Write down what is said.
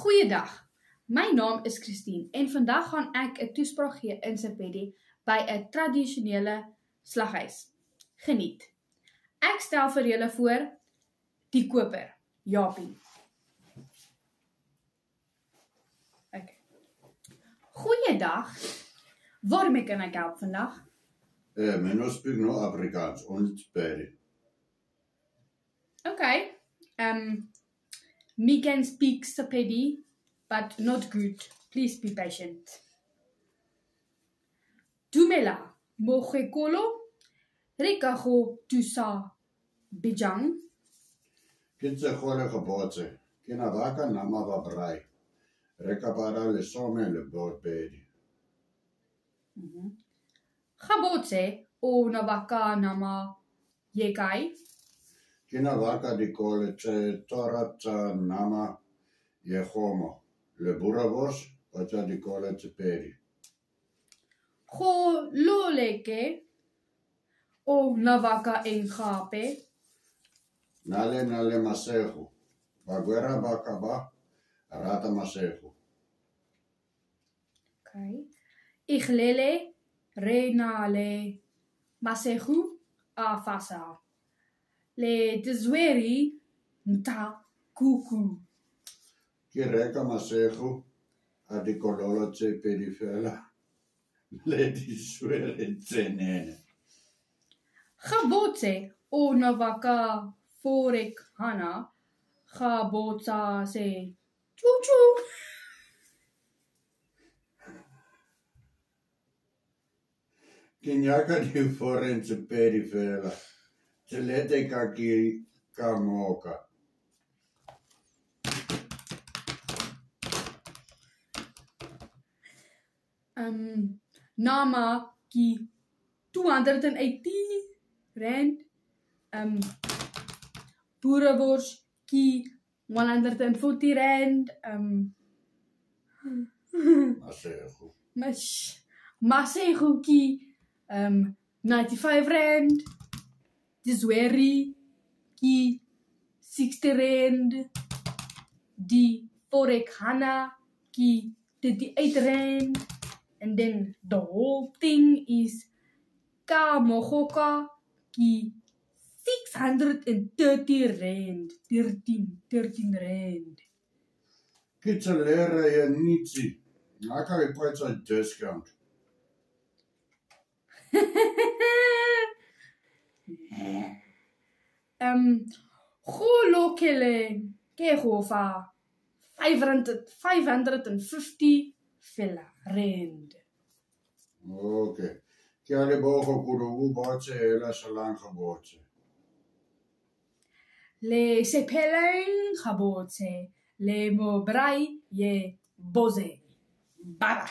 Goeiedag, my naam is Christine en vandag gaan ek 'n toespraak gee in Sepedi by 'n tradisionele slaghuis. Geniet. Ek stel vir julle voor die koper, Japie. Okay. Goeiedag, waarmee kan ek help vandag? Men spreek nou Afrikaans, ons Sepedi. Okay. Me can speak Sepedi, but not good. Please be patient. Dumela, mogekolo, rekago tusa bijang. Ke tse gole gabotse, ke na baka nama ba brai. Reka para le some le botpedi. Gabotse o nabaka nama yekai. Ke na baka di kole tse toratsa nama ye homo. Le buravos, ocha di kole tse pedi. Go loleke o navaka engape. Nale masehu. Baguera baka ba, rata masehu. Okay. Iglele renale masehu afasa. Le dzweri nta kuku. Ke reka masehu, a di kololo tse pedi fela. Le di suere tse nene. Gabotse o navaka forek hana. Gabotsa se chuchu. Ke nyaka di forense pedi fela. Tselete ka moka. Nama ki 280 rand. Boerewors ki 140 rand. Masehu. Masego ki 95 rand. Dzweri ki 60 rand. Die forek hana ki 38 rand. And then the whole thing is ka mogoka ki 630 rand. 13 rand. Ke tselera ya nitsi. Naka e kwetsa discount. Go lokele ke go fa 550 fela rand. Okay. Ke a leboga kudu o botse ela salang gabotse. Le sepeleng gabotse le mo brai ye boze. Bye bye.